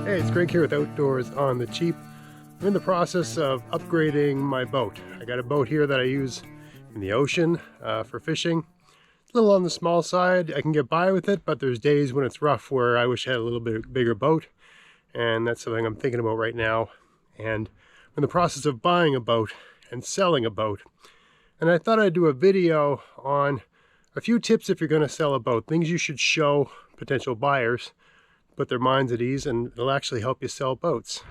Hey, it's Greg here with Outdoors on the Cheap. I'm in the process of upgrading my boat. I got a boat here that I use in the ocean for fishing. It's a little on the small side. I can get by with it, but there's days when it's rough where I wish I had a little bit bigger boat. And that's something I'm thinking about right now. And I'm in the process of buying a boat and selling a boat. And I thought I'd do a video on a few tips if you're going to sell a boat. Things you should show potential buyers, put their minds at ease, and it'll actually help you sell boats.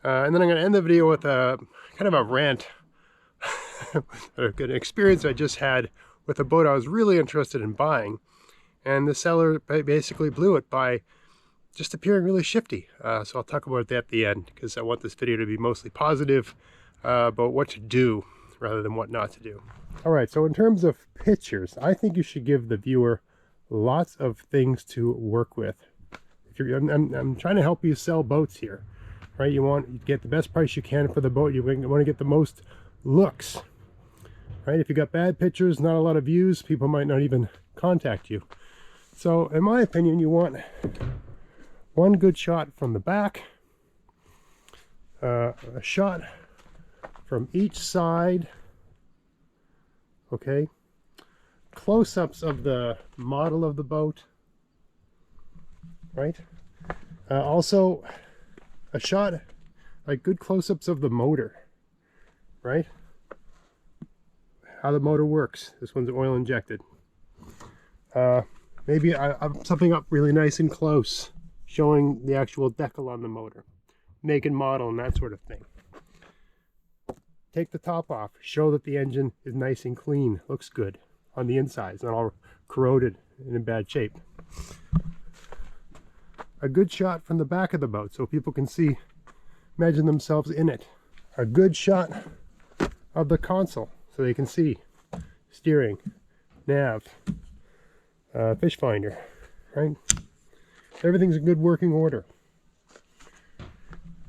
And then I'm going to end the video with a kind of a rant, an experience I just had with a boat I was really interested in buying. And the seller basically blew it by just appearing really shifty. So I'll talk about that at the end, because I want this video to be mostly positive about what to do rather than what not to do. All right, so in terms of pictures, I think you should give the viewer lots of things to work with. I'm trying to help you sell boats here, right? You want to get the best price you can for the boat. You want to get the most looks, right? If you got bad pictures, not a lot of views, people might not even contact you. So in my opinion, you want one good shot from the back, a shot from each side, okay? Close-ups of the model of the boat, right? Also a shot, like good close-ups of the motor, right? How the motor works. This one's oil injected. Maybe something up really nice and close, showing the actual decal on the motor, make and model, and that sort of thing. Take the top off, show that the engine is nice and clean, looks good on the inside, it's not all corroded and in bad shape. A good shot from the back of the boat so people can see, imagine themselves in it. A good shot of the console so they can see steering, nav, fish finder, right? Everything's in good working order.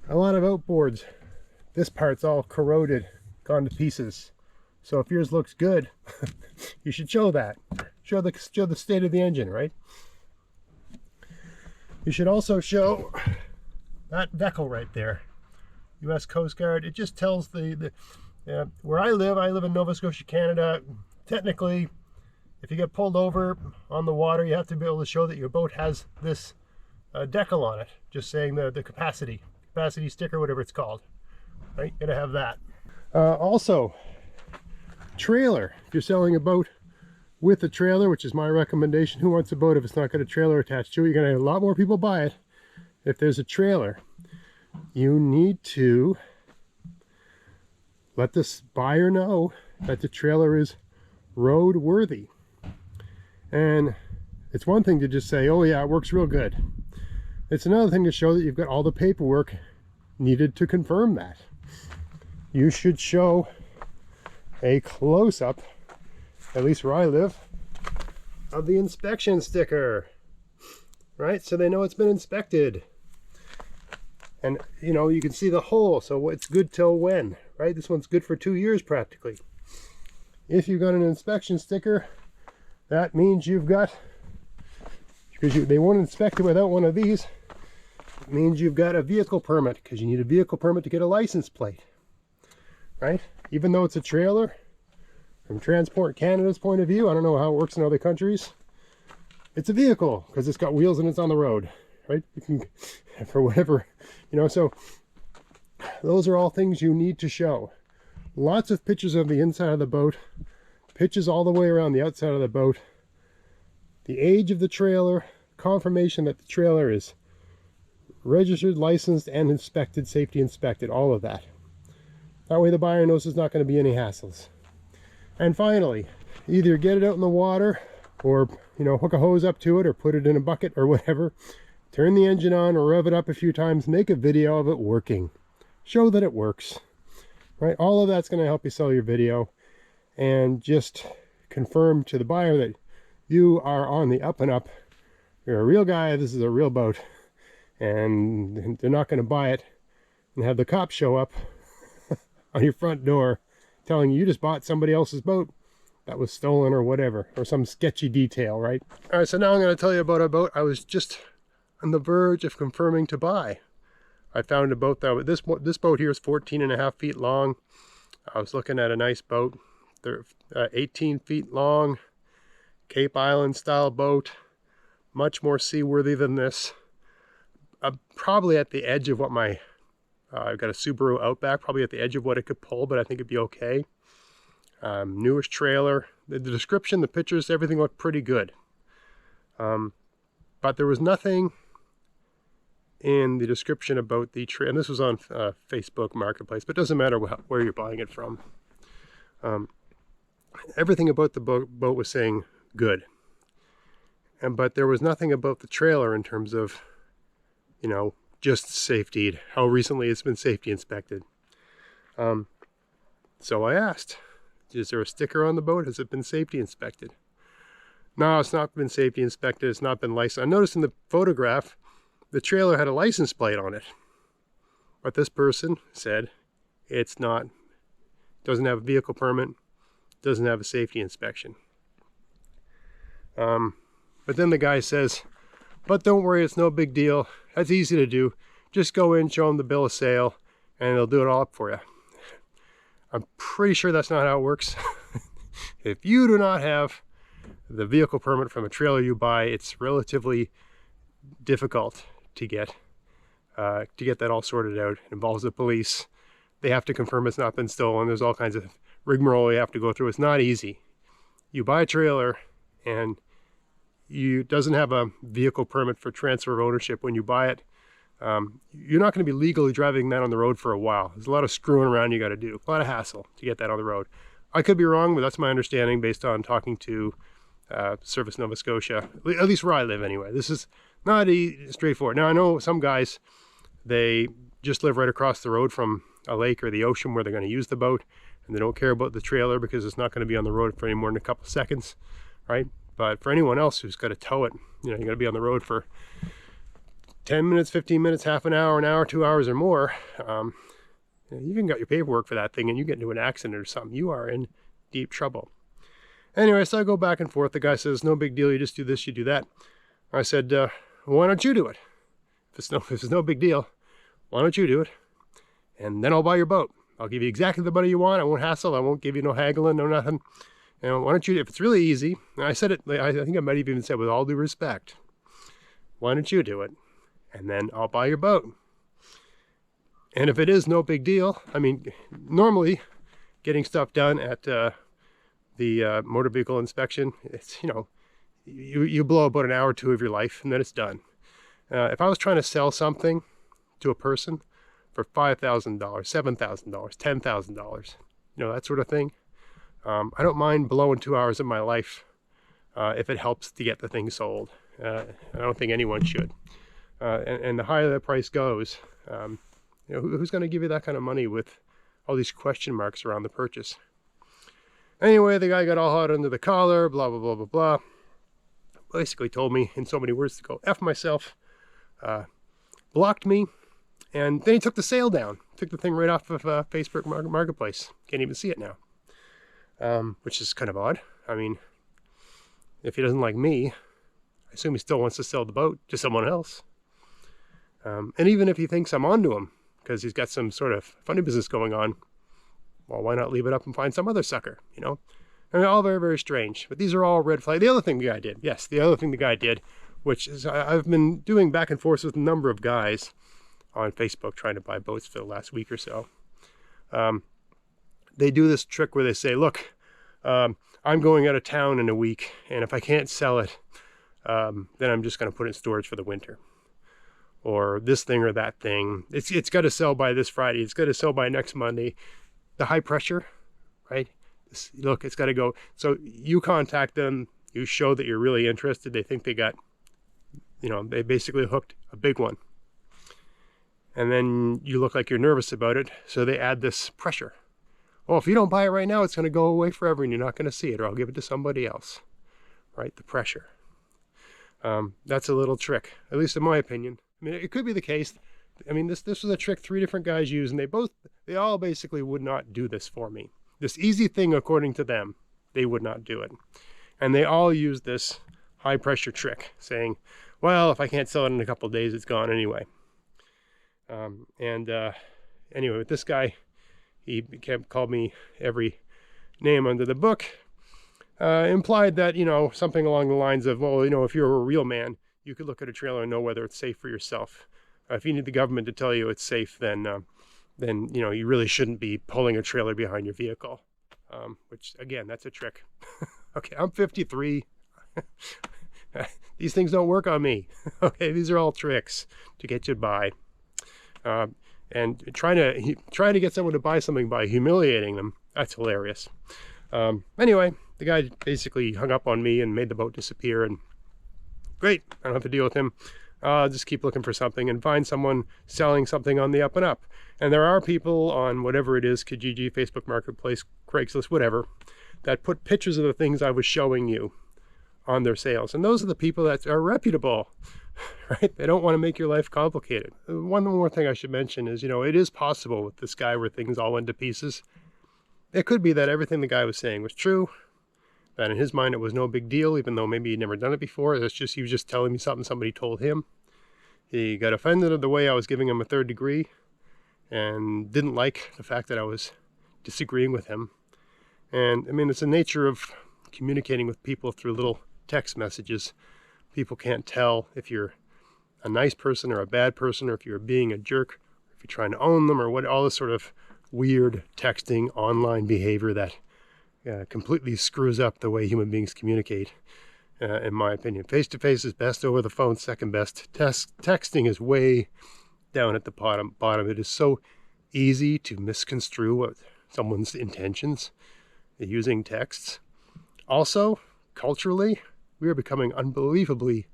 A lot of outboards, this part's all corroded, gone to pieces. So if yours looks good, you should show that. Show the state of the engine, right? You should also show that decal right there, U.S. Coast Guard. It just tells where I live in Nova Scotia, Canada. Technically, if you get pulled over on the water, you have to be able to show that your boat has this decal on it, just saying the capacity sticker, whatever it's called, right? You gotta have that. Also, trailer. If you're selling a boat with a trailer, which is my recommendation, who wants a boat if it's not got a trailer attached to it? You're gonna have a lot more people buy it if there's a trailer. You need to let this buyer know that the trailer is road worthy. And it's one thing to just say, oh yeah, it works real good. It's another thing to show that you've got all the paperwork needed to confirm that. You should show a close-up, at least where I live, of the inspection sticker, right? So they know it's been inspected. And you know, you can see the hole, so it's good till when, right? This one's good for 2 years practically. If you've got an inspection sticker, that means you've got, because they won't inspect it without one of these, it means you've got a vehicle permit, because you need a vehicle permit to get a license plate, right? Even though it's a trailer, from Transport Canada's point of view, I don't know how it works in other countries, it's a vehicle because it's got wheels and it's on the road, right? You can, for whatever, you know, so those are all things you need to show. Lots of pictures of the inside of the boat, pictures all the way around the outside of the boat, the age of the trailer, confirmation that the trailer is registered, licensed, and inspected, safety inspected, all of that. That way the buyer knows there's not going to be any hassles. And finally, either get it out in the water or, you know, hook a hose up to it or put it in a bucket or whatever. Turn the engine on or rev it up a few times. Make a video of it working. Show that it works, right? All of that's going to help you sell your video and just confirm to the buyer that you are on the up and up. You're a real guy. This is a real boat. And they're not going to buy it and have the cops show up on your front door telling you just bought somebody else's boat that was stolen or whatever, or some sketchy detail, right? All right, so now I'm going to tell you about a boat I was just on the verge of confirming to buy. I found a boat though. This boat here is 14.5 feet long. I was looking at a nice boat. They're 18 feet long, Cape Island style boat, much more seaworthy than this. Probably at the edge of what my, I've got a Subaru Outback, probably at the edge of what it could pull, but I think it'd be okay. Newish trailer. The description, the pictures, everything looked pretty good. But there was nothing in the description about the trailer, and this was on Facebook Marketplace, but it doesn't matter where you're buying it from. Everything about the boat was saying good. But there was nothing about the trailer in terms of, you know, just safety, how recently it's been safety inspected. So I asked, is there a sticker on the boat? Has it been safety inspected? No, it's not been safety inspected. It's not been licensed. I noticed in the photograph, the trailer had a license plate on it. But this person said it's not, doesn't have a vehicle permit, doesn't have a safety inspection. But then the guy says, but don't worry, it's no big deal. That's easy to do. Just go in, show them the bill of sale, and they'll do it all up for you. I'm pretty sure that's not how it works. If you do not have the vehicle permit from a trailer you buy, it's relatively difficult to get that all sorted out. It involves the police. They have to confirm it's not been stolen. There's all kinds of rigmarole you have to go through. It's not easy. You buy a trailer and you doesn't have a vehicle permit for transfer of ownership when you buy it. You're not going to be legally driving that on the road for a while. There's a lot of screwing around you got to do, a lot of hassle to get that on the road. I could be wrong, but that's my understanding based on talking to Service Nova Scotia, at least where I live anyway. This is not straightforward. Now I know some guys, they just live right across the road from a lake or the ocean where they're going to use the boat, and they don't care about the trailer because it's not going to be on the road for any more than a couple seconds, right? But for anyone else who's got to tow it, you know, you're going to be on the road for 10 minutes, 15 minutes, half an hour, 2 hours or more. You even got your paperwork for that thing and you get into an accident or something, you are in deep trouble. Anyway, so I go back and forth. The guy says, no big deal, you just do this, you do that. I said, well, why don't you do it? If it's no big deal, why don't you do it? And then I'll buy your boat. I'll give you exactly the money you want. I won't hassle. I won't give you no haggling, no nothing. You know, why don't you, if it's really easy, and I said it, I think I might have even said with all due respect, why don't you do it? And then I'll buy your boat. And if it is no big deal, I mean, normally getting stuff done at the motor vehicle inspection, it's, you know, you blow about an hour or two of your life and then it's done. If I was trying to sell something to a person for $5,000, $7,000, $10,000, you know, that sort of thing, I don't mind blowing 2 hours of my life if it helps to get the thing sold. I don't think anyone should. And the higher the price goes, you know, who's going to give you that kind of money with all these question marks around the purchase? Anyway, the guy got all hot under the collar, blah, blah, blah, blah, blah. Basically told me in so many words to go F myself, blocked me, and then he took the sale down. Took the thing right off of Facebook Marketplace. Can't even see it now, which is kind of odd. I mean, if he doesn't like me, I assume he still wants to sell the boat to someone else. And even if he thinks I'm onto him, because he's got some sort of funny business going on, well, why not leave it up and find some other sucker, you know? I mean, all very, very strange. But these are all red flags. The other thing the guy did, yes, the other thing the guy did, which is I've been doing back and forth with a number of guys on Facebook trying to buy boats for the last week or so. They do this trick where they say, look, I'm going out of town in a week, and if I can't sell it, then I'm just going to put it in storage for the winter. Or this thing or that thing. It's got to sell by this Friday. It's got to sell by next Monday. The high pressure, right? Look, it's got to go. So you contact them. You show that you're really interested. They think they got, you know, they basically hooked a big one. And then you look like you're nervous about it. So they add this pressure. Oh, if you don't buy it right now, it's going to go away forever and you're not going to see it, or I'll give it to somebody else, right? The pressure. That's a little trick, at least in my opinion. I mean, it could be the case. I mean, this was a trick 3 different guys used, and they all basically would not do this for me. This easy thing, according to them, they would not do it. And they all used this high pressure trick, saying, well, if I can't sell it in a couple of days, it's gone anyway. Anyway, with this guy, he called me every name under the book, implied that, you know, something along the lines of, well, you know, if you're a real man, you could look at a trailer and know whether it's safe for yourself. If you need the government to tell you it's safe, then you know, you really shouldn't be pulling a trailer behind your vehicle. Which, again, that's a trick. Okay, I'm 53. These things don't work on me. Okay, these are all tricks to get you by. And trying to get someone to buy something by humiliating them, that's hilarious. Anyway, the guy basically hung up on me and made the boat disappear, and great, I don't have to deal with him. I'll just keep looking for something and find someone selling something on the up and up. And there are people on whatever it is, Kijiji, Facebook Marketplace, Craigslist, whatever, that put pictures of the things I was showing you on their sales. And those are the people that are reputable, right? They don't want to make your life complicated. One more thing I should mention is, you know, it is possible with this guy where things all went to pieces. It could be that everything the guy was saying was true, that in his mind it was no big deal, even though maybe he'd never done it before. It's just, he was just telling me something somebody told him. He got offended at the way I was giving him a third degree and didn't like the fact that I was disagreeing with him. And I mean, it's the nature of communicating with people through little text messages. People can't tell if you're a nice person or a bad person, or if you're being a jerk, or if you're trying to own them, or what, all this sort of weird texting online behavior that completely screws up the way human beings communicate, in my opinion. Face-to-face is best, over the phone second best. Texting is way down at the bottom. It is so easy to misconstrue what someone's intentions using texts. Also, culturally, we are becoming unbelievably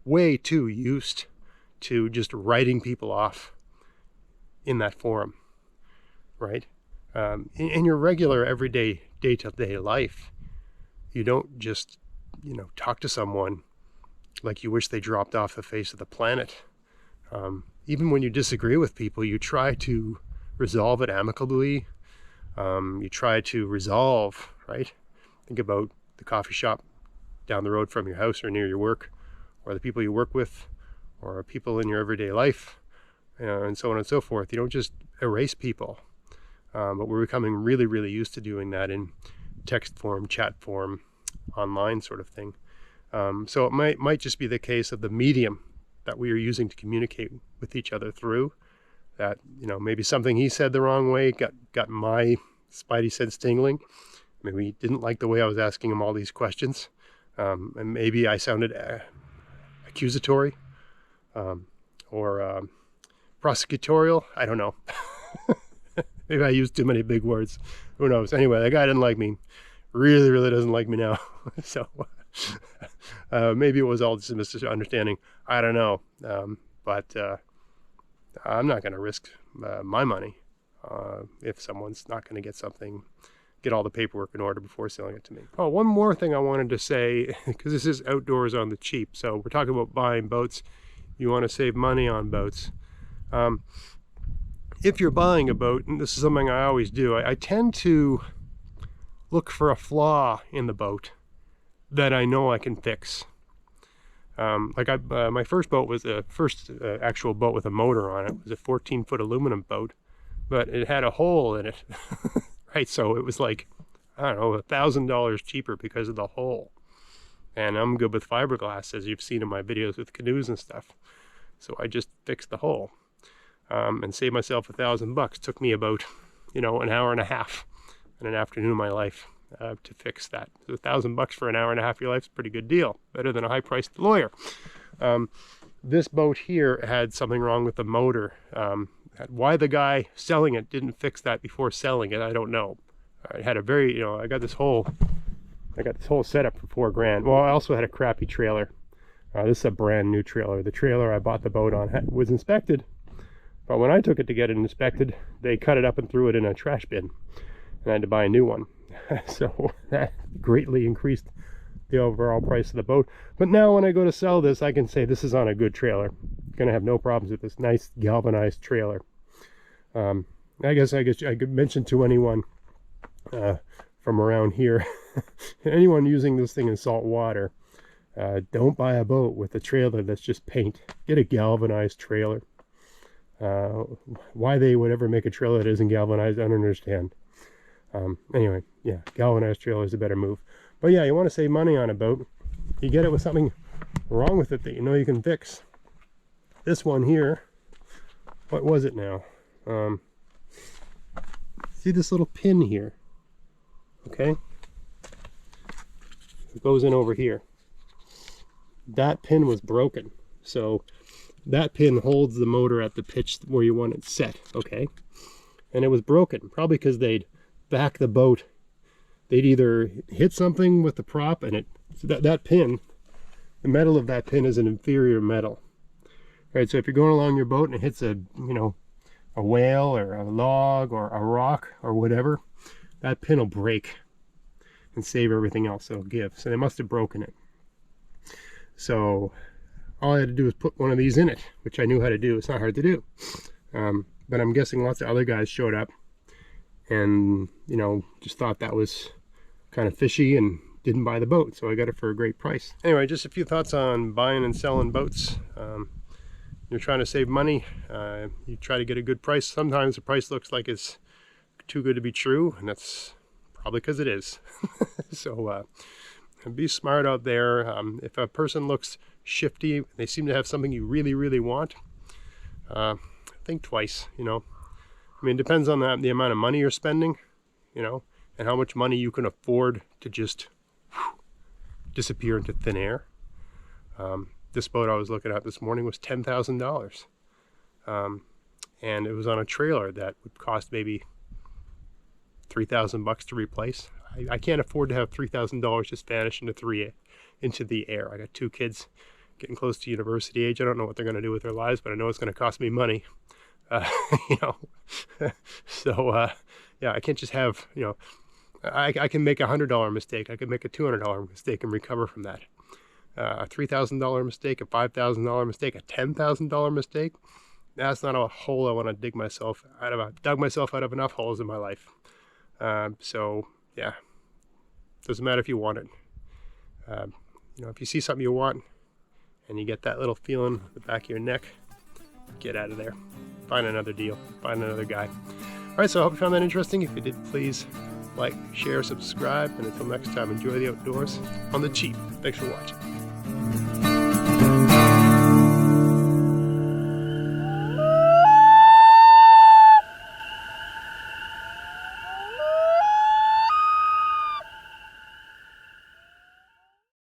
way too used to just writing people off in that forum, right? In your regular everyday day-to-day life, you don't just, you know, talk to someone like you wish they dropped off the face of the planet. Even when you disagree with people, you try to resolve it amicably. You try to resolve, right? Think about the coffee shop down the road from your house or near your work, or the people you work with, or people in your everyday life, and so on and so forth. You don't just erase people. But we're becoming really, really used to doing that in text form, chat form, online sort of thing. So it might just be the case of the medium that we are using to communicate with each other through, that, you know, maybe something he said the wrong way got my spidey sense tingling. Maybe he didn't like the way I was asking him all these questions. And maybe I sounded accusatory or prosecutorial. I don't know. Maybe I used too many big words. Who knows? Anyway, that guy didn't like me. Really, really doesn't like me now. So maybe it was all just a misunderstanding. I don't know. But I'm not going to risk my money if someone's not going to get all the paperwork in order before selling it to me. Oh, one more thing I wanted to say, because this is outdoors on the cheap. So we're talking about buying boats. You want to save money on boats. If you're buying a boat, and this is something I always do, I tend to look for a flaw in the boat that I know I can fix. My first boat was the first actual boat with a motor on it. It was a 14-foot aluminum boat, but it had a hole in it, right? So it was like, I don't know, $1,000 cheaper because of the hole. And I'm good with fiberglass, as you've seen in my videos with canoes and stuff. So I just fixed the hole. And saved myself $1,000. Took me about, you know, an hour and a half and an afternoon of my life to fix that. So $1,000 for an hour and a half of your life is a pretty good deal. Better than a high-priced lawyer. This boat here had something wrong with the motor. Why the guy selling it didn't fix that before selling it, I don't know. I had a very, you know, I got this whole setup for $4,000. Well, I also had a crappy trailer. This is a brand new trailer. The trailer I bought the boat on was inspected. But when I took it to get it inspected, they cut it up and threw it in a trash bin. And I had to buy a new one. So that greatly increased the overall price of the boat. But now when I go to sell this, I can say this is on a good trailer. Gonna have no problems with this nice galvanized trailer. I guess I could mention to anyone from around here, anyone using this thing in salt water, don't buy a boat with a trailer that's just paint. Get a galvanized trailer. Why they would ever make a trailer that isn't galvanized, I don't understand. Anyway, yeah, galvanized trailer is a better move. But yeah, you want to save money on a boat. You get it with something wrong with it that you know you can fix. This one here, what was it now? See this little pin here? Okay, it goes in over here. That pin was broken, so that pin holds the motor at the pitch where you want it set. Okay, and it was broken probably because they'd back the boat. They'd either hit something with the prop, and that pin, the metal of that pin is an inferior metal. Right, so if you're going along your boat and it hits a whale or a log or a rock or whatever, that pin will break and save everything else it'll give. So they must have broken it. So all I had to do was put one of these in it, which I knew how to do. It's not hard to do. But I'm guessing lots of other guys showed up and, just thought that was kind of fishy and didn't buy the boat. So I got it for a great price. Anyway, just a few thoughts on buying and selling boats. You're trying to save money. You try to get a good price. Sometimes the price looks like it's too good to be true, and that's probably because it is. So be smart out there. If a person looks shifty, they seem to have something you really, really want, think twice. I mean, it depends on the amount of money you're spending, and how much money you can afford to just disappear into thin air. This boat I was looking at this morning was $10,000. And it was on a trailer that would cost maybe $3,000 to replace. I can't afford to have $3,000 just vanish into the air. I got 2 kids getting close to university age. I don't know what they're going to do with their lives, but I know it's going to cost me money. So yeah, I can't just have, I can make a $100 mistake. I can make a $200 mistake and recover from that. A $3,000 mistake, a $5,000 mistake, a $10,000 mistake. That's not a hole I want to dig myself out of. I've dug myself out of enough holes in my life. So yeah, doesn't matter if you want it. If you see something you want and you get that little feeling in the back of your neck, get out of there. Find another deal. Find another guy. All right, so I hope you found that interesting. If you did, please like, share, subscribe, and until next time, enjoy the outdoors on the cheap. Thanks for watching.